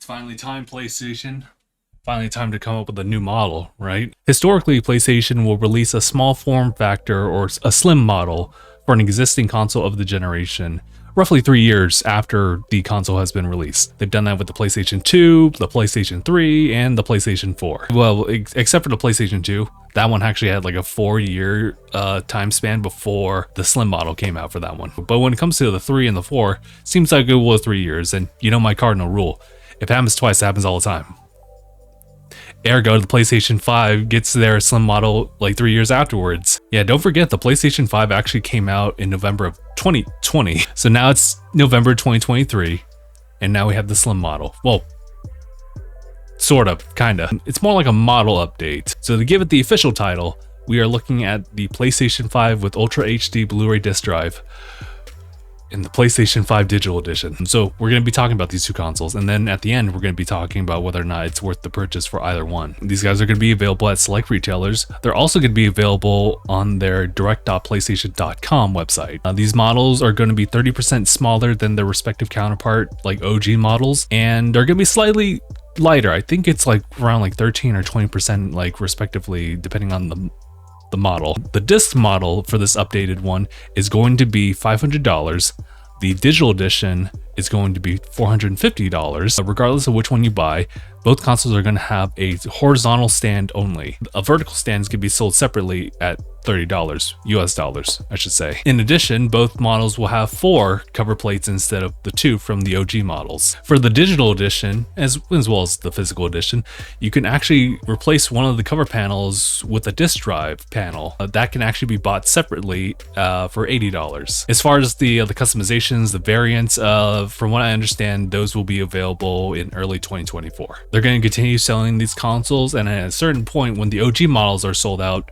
It's finally time, PlayStation. Finally time to come up with a new model, right? Historically, PlayStation will release a small form factor or a slim model for an existing console of the generation, roughly 3 years after the console has been released. They've done that with the PlayStation 2, the PlayStation 3, and the PlayStation 4. Well, except for the PlayStation 2, that one actually had like a 4-year time span before the slim model came out for that one. But when it comes to the 3 and the 4, seems like it was 3 years, and you know my cardinal rule. If it happens twice, it happens all the time. Ergo, the PlayStation 5 gets their slim model like 3 years afterwards. Yeah, don't forget the PlayStation 5 actually came out in November of 2020. So now it's November 2023, and now we have the slim model. Well, sort of, kinda. It's more like a model update. So to give it the official title, we are looking at the PlayStation 5 with Ultra HD Blu-ray disc drive in the PlayStation 5 Digital Edition. So we're going to be talking about these two consoles, and then at the end we're going to be talking about whether or not it's worth the purchase for either one. These guys are going to be available at select retailers. They're also going to be available on their direct.playstation.com website. These models are going to be 30% smaller than their respective counterpart, like OG models, and they're going to be slightly lighter. I think it's like around like 13 or 20% like respectively, depending on the model. The disc model for this updated one is going to be $500. The digital edition is going to be $450. Regardless of which one you buy, both consoles are going to have a horizontal stand only. A vertical stand is going to be sold separately at $30, US dollars, I should say. In addition, both models will have 4 cover plates instead of the 2 from the OG models. For the digital edition, as well as the physical edition, you can actually replace one of the cover panels with a disc drive panel. That can actually be bought separately for $80. As far as the customizations, the variants, from what I understand, those will be available in early 2024. They're going to continue selling these consoles, and at a certain point when the OG models are sold out,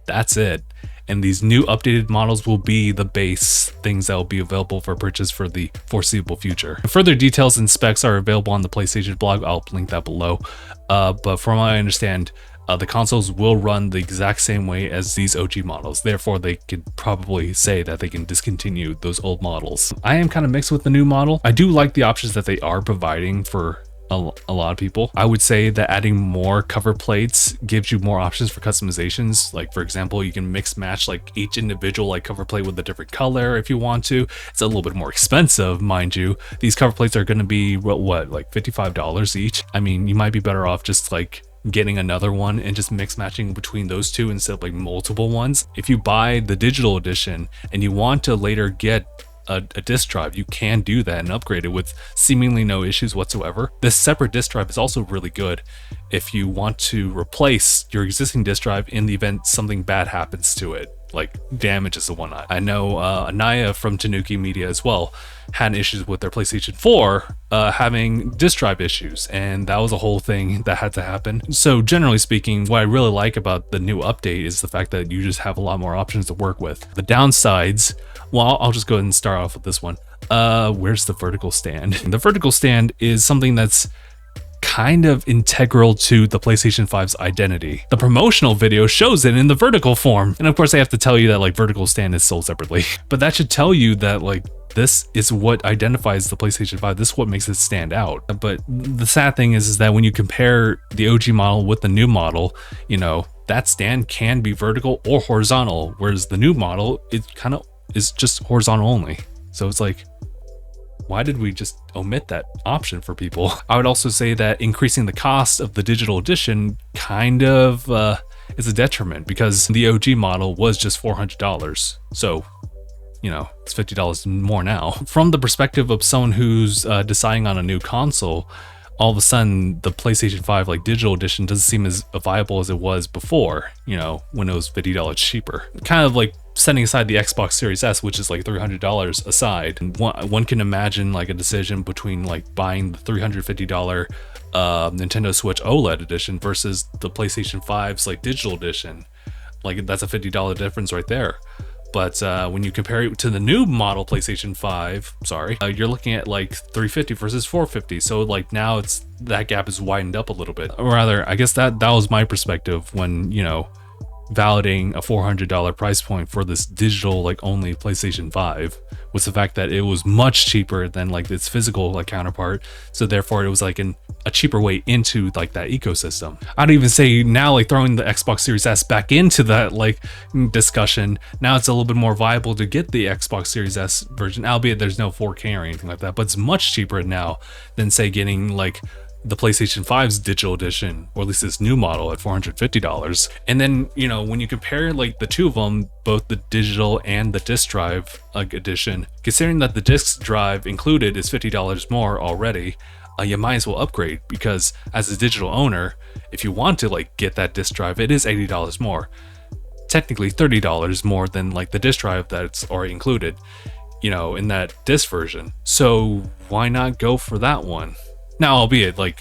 that's it. And these new updated models will be the base things that will be available for purchase for the foreseeable future. Further details and specs are available on the PlayStation blog. I'll link that below. But from what I understand, the consoles will run the exact same way as these OG models. Therefore, they could probably say that they can discontinue those old models. I am kind of mixed with the new model. I do like the options that they are providing for a lot of people. I would say that adding more cover plates gives you more options for customizations. Like, for example, you can mix match like each individual like cover plate with a different color if you want to. It's a little bit more expensive, mind you. These cover plates are going to be what, like $55 each. I mean, you might be better off just like getting another one and just mix matching between those two instead of like multiple ones. If you buy the digital edition and you want to later get a disk drive, you can do that and upgrade it with seemingly no issues whatsoever. This separate disk drive is also really good if you want to replace your existing disk drive in the event something bad happens to it, like damages and whatnot. I know Anaya from Tanuki Media as well had issues with their PlayStation 4 having disk drive issues, and that was a whole thing that had to happen. So generally speaking, what I really like about the new update is the fact that you just have a lot more options to work with. The downsides, well, I'll just go ahead and start off with this one. Where's the vertical stand? The vertical stand is something that's kind of integral to the PlayStation 5's identity. The promotional video shows it in the vertical form. And of course, I have to tell you that like vertical stand is sold separately. But that should tell you that like this is what identifies the PlayStation 5. This is what makes it stand out. But the sad thing is that when you compare the OG model with the new model, you know, that stand can be vertical or horizontal, whereas the new model, it kind of is just horizontal only. So it's like, why did we just omit that option for people? I would also say that increasing the cost of the digital edition kind of is a detriment, because the OG model was just $400. So, you know, it's $50 more now. From the perspective of someone who's deciding on a new console, all of a sudden the PlayStation 5 like digital edition doesn't seem as viable as it was before, you know, when it was $50 cheaper. Kind of like setting aside the Xbox Series S, which is like $300 aside, and one can imagine like a decision between like buying the $350 Nintendo Switch OLED edition versus the PlayStation 5's like digital edition. Like, that's a $50 difference right there. But when you compare it to the new model PlayStation 5, you're looking at like $350 versus $450. So like now that gap is widened up a little bit. Or rather, I guess that was my perspective when, you know, validating a $400 price point for this digital like only PlayStation 5 was the fact that it was much cheaper than like its physical like counterpart, so therefore it was like a cheaper way into like that ecosystem. I'd even say now, like throwing the Xbox Series S back into that like discussion, now it's a little bit more viable to get the Xbox Series S version, albeit there's no 4K or anything like that, but it's much cheaper now than say getting like the PlayStation 5's digital edition, or at least this new model, at $450. And then, you know, when you compare like the two of them, both the digital and the disc drive like edition, considering that the disc drive included is $50 more already, you might as well upgrade, because as a digital owner, if you want to like get that disc drive, it is $80 more. Technically $30 more than like the disc drive that's already included, you know, in that disc version. So why not go for that one? Now, albeit, like,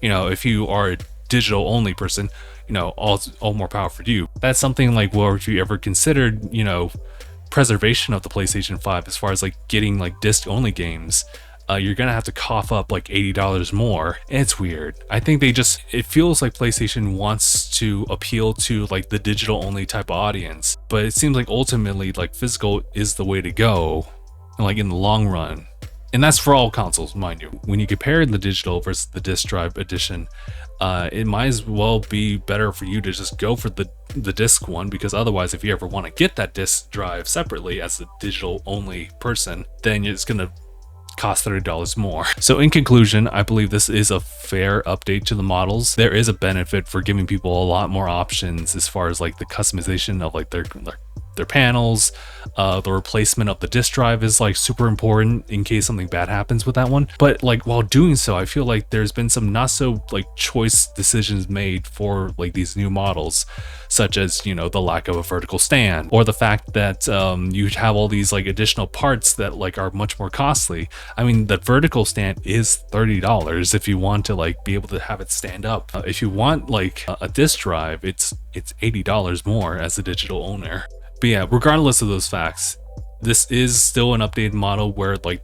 you know, if you are a digital only person, you know, all more power for you. That's something like, well, if you ever considered, you know, preservation of the PlayStation 5 as far as like getting like disc only games, you're gonna have to cough up like $80 more. It's weird. I think it feels like PlayStation wants to appeal to like the digital only type of audience, but it seems like ultimately like physical is the way to go, like in the long run. And that's for all consoles, mind you. When you compare the digital versus the disc drive edition, it might as well be better for you to just go for the disc one, because otherwise, if you ever want to get that disc drive separately as a digital only person, then it's going to cost $30 more. So in conclusion, I believe this is a fair update to the models. There is a benefit for giving people a lot more options as far as like the customization of like their panels. The replacement of the disc drive is like super important in case something bad happens with that one. But like while doing so, I feel like there's been some not so like choice decisions made for like these new models, such as, you know, the lack of a vertical stand, or the fact that you have all these like additional parts that like are much more costly. I mean, the vertical stand is $30 if you want to like be able to have it stand up. If you want like a disc drive, it's $80 more as a digital owner. But yeah, regardless of those facts, this is still an updated model where like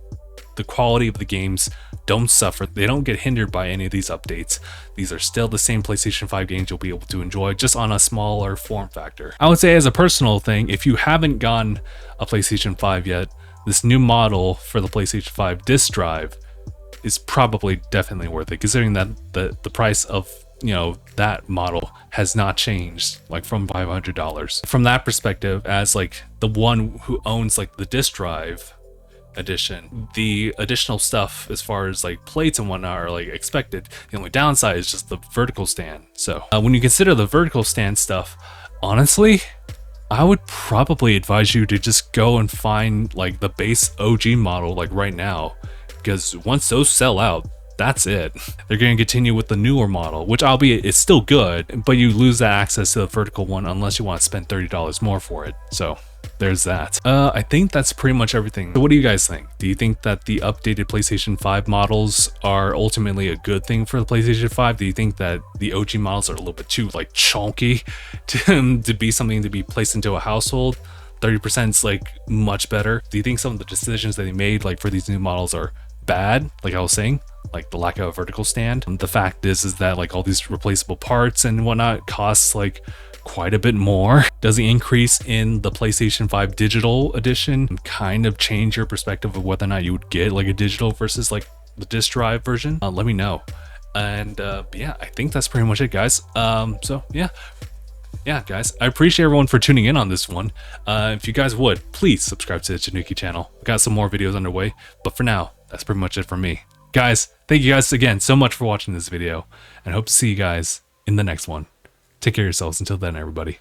the quality of the games don't suffer. They don't get hindered by any of these updates. These are still the same PlayStation 5 games you'll be able to enjoy, just on a smaller form factor. I would say, as a personal thing, if you haven't gotten a PlayStation 5 yet, this new model for the PlayStation 5 disc drive is probably definitely worth it, considering that the price of, you know, that model has not changed like from $500. From that perspective, as like the one who owns like the disc drive edition, the additional stuff as far as like plates and whatnot are like expected. The only downside is just the vertical stand. So when you consider the vertical stand stuff, honestly, I would probably advise you to just go and find like the base OG model like right now, because once those sell out, that's it. They're going to continue with the newer model, which albeit it's still good, but you lose that access to the vertical one unless you want to spend $30 more for it. So there's that. I think that's pretty much everything. So what do you guys think? Do you think that the updated PlayStation 5 models are ultimately a good thing for the PlayStation 5? Do you think that the OG models are a little bit too like chunky to be something to be placed into a household? 30% is like much better. Do you think some of the decisions that they made like for these new models are bad, like I was saying, like the lack of a vertical stand? The fact is that like all these replaceable parts and whatnot costs like quite a bit more. Does the increase in the PlayStation 5 digital edition kind of change your perspective of whether or not you would get like a digital versus like the disc drive version? Let me know. And yeah, I think that's pretty much it, guys. So yeah, guys, I appreciate everyone for tuning in on this one. If you guys would, please subscribe to the Tanuki channel. We got some more videos underway, but for now, that's pretty much it from me. Guys, thank you guys again so much for watching this video, and hope to see you guys in the next one. Take care of yourselves until then, everybody.